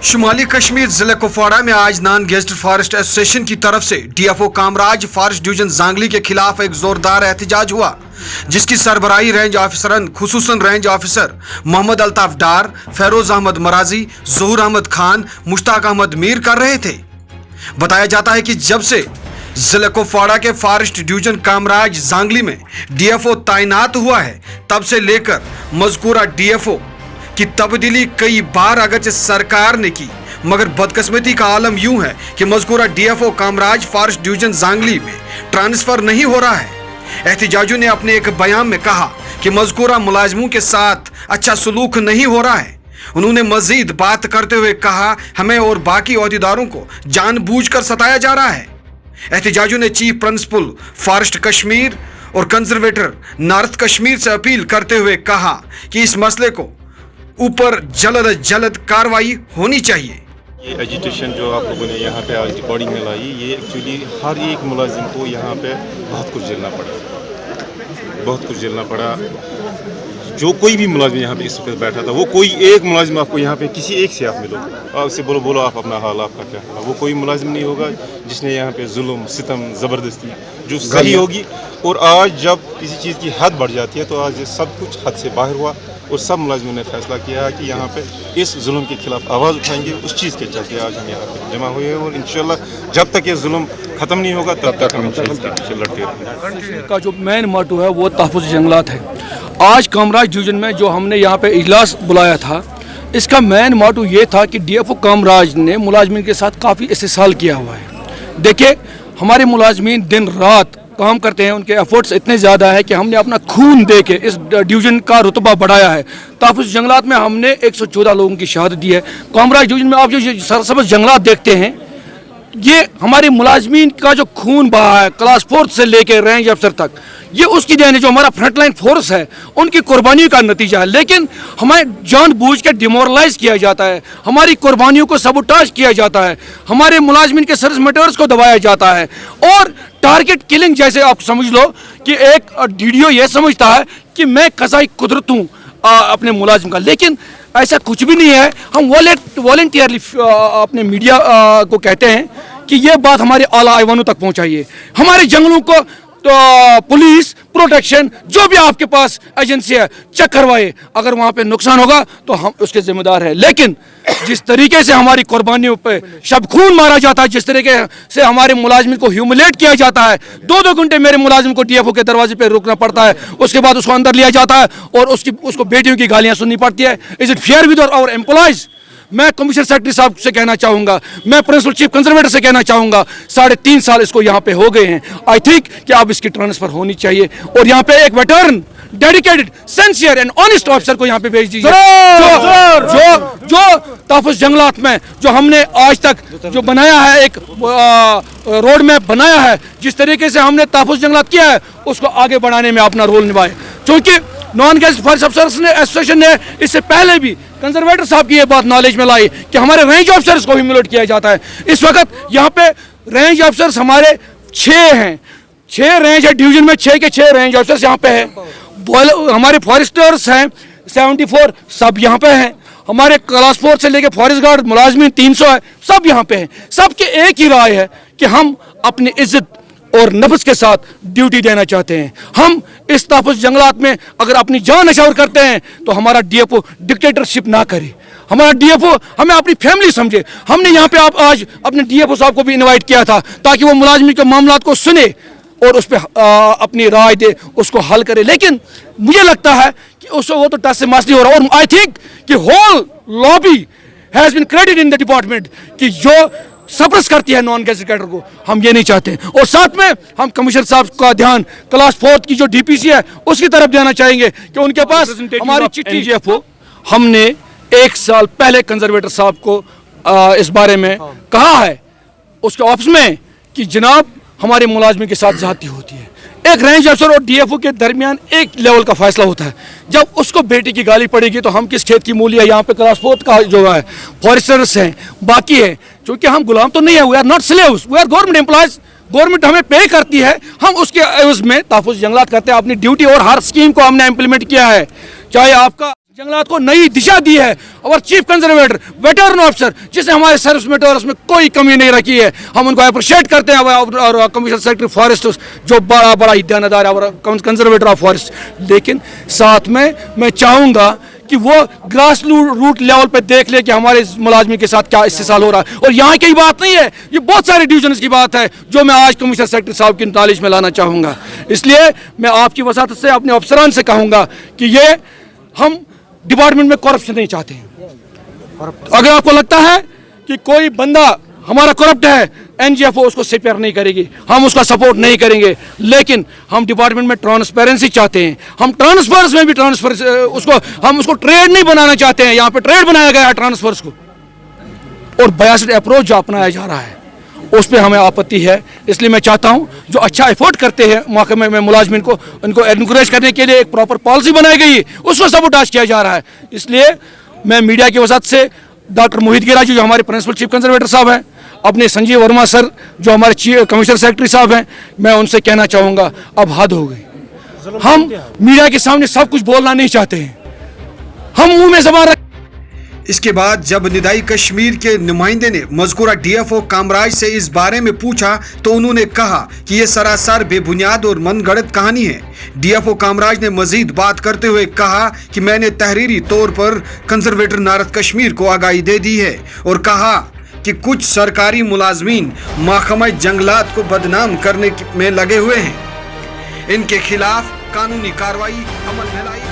शुमाली कश्मीर जिले कुपवाड़ा में आज नॉन गेजेटेड फॉरेस्ट एसोसिएशन की तरफ से डीएफओ कामराज फॉरेस्ट डिवीजन जांगली के खिलाफ एक जोरदार एहतजाज हुआ, जिसकी सरबराही रेंज ऑफिसरन खुसूसन रेंज ऑफिसर मोहम्मद अल्ताफ डार, फेरोज अहमद मराजी, ज़हूर अहमद खान, मुश्ताक अहमद मीर कर रहे थे। बताया जाता है कि जब से जिले कुपवाड़ा के फॉरेस्ट डिवीजन कामराज जांगली में डीएफओ तैनात हुआ है, तब से लेकर मजकूरा डीएफओ की तब्दीली कई बार अगरचे सरकार ने की, मगर बदकिस्मती का आलम यूं है कि मजकूरा डीएफओ कामराज फॉरेस्ट डिवीजन जांगली में ट्रांसफर नहीं हो रहा है। एहतजाजियों ने अपने एक बयान में कहा कि मजकूरा मुलाजमों के साथ अच्छा सलूक नहीं हो रहा है। उन्होंने मजीद बात करते हुए कहा, हमें और बाकी ओहदेदारों को जानबूझकर सताया जा रहा है। एहतजाजियों ने चीफ प्रिंसिपल फॉरेस्ट कश्मीर और कंजर्वेटर नॉर्थ कश्मीर से अपील करते हुए कहा कि इस मसले को ऊपर जल्द कार्रवाई होनी चाहिए। ये एजिटेशन जो आप लोगों ने यहाँ पे आज रिकॉर्डिंग में लाई, ये एक्चुअली हर एक मुलाजिम को यहाँ पे बहुत कुछ झेलना पड़ा। जो कोई भी मुलाजिम यहाँ पे इस वक्त बैठा था, वो कोई एक मुलाजिम आपको यहाँ पे किसी एक से आप मिलोगे, आपसे बोलो आप अपना हाल, आपका क्या हाल, वो कोई मुलाजिम नहीं होगा जिसने यहाँ पे जुल्म, सितम, ज़बरदस्ती जो सही होगी। और आज जब किसी चीज़ की हद बढ़ जाती है, तो आज ये सब कुछ हद से बाहर हुआ और सब मुलाजिमों ने फैसला किया है कि यहाँ पे इस जुल्म के खिलाफ आवाज़ उठाएंगे। उस चीज़ के चलते आज हम यहाँ पे जमा हुए हैं और इंशाल्लाह जब तक ये जुल्म ख़त्म नहीं होगा तब तक हम इसके पीछे लड़ते रहेंगे। का जो मेन मोटो है वो तहफ़्फ़ुज़ जंगलात है। आज कामराज डिवीजन में जो हमने यहाँ पे इजलास बुलाया था, इसका मेन मोटो ये था कि डीएफओ कामराज ने मुलाजमीन के साथ काफ़ी इस्तेसाल किया हुआ है। देखिए, हमारे मुलाजमीन दिन रात काम करते हैं, उनके एफर्ट्स इतने ज़्यादा है कि हमने अपना खून दे के इस डिवीज़न का रुतबा बढ़ाया है। तहफ़्फ़ुज़ जंगलात में हमने 114 लोगों की शहादत दी है। कामराज डिवीज़न में आप जो सरसब्ज़ जंगलात देखते हैं, ये हमारे मुलाजमीन का जो खून बहा है, क्लास 4 से लेके रेंज अफसर तक, ये उसकी देन है। जो हमारा फ्रंटलाइन फोर्स है, उनकी कुर्बानियों का नतीजा है। लेकिन हमें जानबूझ के डिमोरलाइज किया जाता है, हमारी कुर्बानियों को सबोटाज किया जाता है, हमारे मुलाजमीन के सर्विस मेटर्स को दबाया जाता है और टारगेट किलिंग जैसे आप समझ लो कि एक डीडीओ ये समझता है कि मैं कज़ाई कुदरत हूँ अपने मुलाजिम का, लेकिन ऐसा कुछ भी नहीं है। हम वॉलंटियरली अपने मीडिया को कहते हैं कि ये बात हमारे आला ऐवानों तक पहुँचाइए। हमारे जंगलों को तो पुलिस प्रोटेक्शन जो भी आपके पास एजेंसी है चेक करवाए, अगर वहाँ पे नुकसान होगा तो हम उसके जिम्मेदार हैं। लेकिन जिस तरीके से हमारी कुर्बानियों पे शब खून मारा जाता है, जिस तरीके से हमारे मुलाजिम को ह्यूमिलेट किया जाता है, 2-2 घंटे मेरे मुलाजिम को डीएफओ के दरवाजे पे रुकना पड़ता है, उसके बाद उसको अंदर लिया जाता है और उसको बेटियों की गालियाँ सुननी पड़ती है। Is it fair with our employees? मैं कमिश्नर सेक्रेटरी साहब से कहना चाहूँगा, मैं प्रिंसिपल चीफ कंजर्वेटर से कहना चाहूँगा, 3.5 साल इसको यहाँ पे हो गए हैं। आई थिंक कि अब इसकी ट्रांसफ़र होनी चाहिए और यहाँ पे एक veteran, dedicated, sincere and honest officer को यहाँ पे भेज दीजिए। जो तहफ़्फ़ुज़ जंगलात में जो हमने आज तक जो बनाया है, एक रोड मैप बनाया है, जिस तरीके से हमने तहफ़्फ़ुज़ जंगलात किया है, उसको आगे बढ़ाने में अपना रोल निभाए। क्योंकि नॉन गेजेटेड फॉरेस्ट अफसर्स ने एसोसिएशन ने इससे पहले भी कंजर्वेटर साहब की ये बात नॉलेज में लाई कि हमारे रेंज ऑफिसर्स को ह्यूमिलेट किया जाता है। इस वक्त यहाँ पे रेंज ऑफिसर्स हमारे 6 हैं, 6 रेंज है डिवीजन में, 6 के 6 रेंज ऑफिसर्स यहाँ पे हैं। हमारे फॉरेस्टर्स हैं 74, सब यहाँ पे हैं। हमारे क्लास 4 से लेके फॉरेस्ट गार्ड मुलाजमीन 300 है, सब यहाँ पे हैं। सबके एक ही राय है कि हम अपनी इज्जत और नफ्स के साथ ड्यूटी देना चाहते हैं। हम इस तहफ़्फ़ुज़ जंगलात में अगर अपनी जान न्यौछावर करते हैं तो हमारा डीएफओ डिक्टेटरशिप ना करे, हमारा डीएफओ हमें अपनी फैमिली समझे। हमने यहाँ पे आज अपने डीएफओ साहब को भी इनवाइट किया था ताकि वो मुलाजमी के मामलात को सुने और उस पर अपनी राय दे, उसको हल करे। लेकिन मुझे लगता है कि उसको वो तो टस से मास नहीं हो रहा। और आई थिंक कि whole lobby has been credited in the department कि जो सप्रेस करती है नॉन गेजेटेड कैडर को, हम ये नहीं चाहते। और साथ में हम कमिश्नर साहब का ध्यान क्लास 4 की जो डीपीसी है उसकी तरफ देना चाहेंगे कि उनके पास हमारी चिट्ठी डीएफओ, हमने 1 साल पहले कंजर्वेटर साहब को इस बारे में कहा है उसके ऑफिस में कि जनाब हमारे मुलाजमी के साथ ज़्यादती होती है। एक रेंज अफसर और डीएफओ के दरमियान एक लेवल का फैसला होता है। जब उसको बेटी की गाली पड़ेगी तो हम किस खेत की मूली है। यहाँ पे क्लास 4 का जो है फॉरेस्टर्स हैं, बाकी है, क्योंकि हम गुलाम तो नहीं है, we are not slaves, we are government employees. Government हमें पे करती है, हम उसके एवज में तहफ़्फ़ुज़ जंगलात करते हैं अपनी ड्यूटी। और हर स्कीम को हमने इम्प्लीमेंट किया है, चाहे आपका जंगलात को नई दिशा दी है और चीफ कंजर्वेटर वेटरन ऑफिसर जिसने हमारे सर्विस मेटोरस में कोई कमी नहीं रखी है, हम उनको अप्रिशिएट करते हैं। और कमिश्नर सेक्रेटरी फॉरेस्ट जो बड़ा बड़ा दानादार है और कंजर्वेटर ऑफ फॉरेस्ट, लेकिन साथ में मैं चाहूँगा कि वो ग्रास रूट लेवल पे देख ले कि हमारे मुलाजमी के साथ क्या इस्तेसाल हो रहा है। और यहाँ की बात नहीं है, ये बहुत सारे डिवीजन की बात है जो मैं आज कमिश्नर सेक्रेटरी साहब की नॉलेज में लाना चाहूँगा। इसलिए मैं आपकी वसात से अपने अफसरान से कहूँगा कि ये हम डिपार्टमेंट में करप्शन नहीं चाहते हैं। अगर आपको लगता है कि कोई बंदा हमारा करप्ट है, एनजीएफओ उसको सिपेयर नहीं करेगी, हम उसका सपोर्ट नहीं करेंगे, लेकिन हम डिपार्टमेंट में ट्रांसपेरेंसी चाहते हैं। हम ट्रांसफर्स में भी हम उसको ट्रेड नहीं बनाना चाहते हैं। यहाँ पे ट्रेड बनाया गया है ट्रांसफर्स को, और बायस्ड अप्रोच जो अपनाया जा रहा है उस पर हमें आपत्ति है। इसलिए मैं चाहता हूँ जो अच्छा एफर्ट करते हैं महकमे में मुलाजमिन को, उनको एनकरेज करने के लिए एक प्रॉपर पॉलिसी बनाई गई है, उसको सबोटाज किया जा रहा है। इसलिए मैं मीडिया की वजह से डॉक्टर मोहित गिराजी जो हमारे प्रिंसिपल चीफ कंजर्वेटर साहब हैं, अपने संजीव वर्मा सर जो हमारे कमिश्नर सेक्रेटरी साहब हैं, मैं उनसे कहना चाहूँगा अब हद हो गई। हम मीडिया के सामने सब कुछ बोलना नहीं चाहते हैं, हम मुँह में ज़बान रख। इसके बाद जब निदाई कश्मीर के नुमाइंदे ने मज़कूरा डीएफओ कामराज से इस बारे में पूछा तो उन्होंने कहा कि यह सरासर बेबुनियाद और मनगढ़ंत कहानी है। डीएफओ कामराज ने मजीद बात करते हुए कहा कि मैंने तहरीरी तौर पर कंजर्वेटर नारद कश्मीर को आगाही दे दी है और कहा कि कुछ सरकारी मुलाजमीन महकमा जंगलात को बदनाम करने में लगे हुए हैं, इनके खिलाफ कानूनी कार्रवाई अमल में लाई।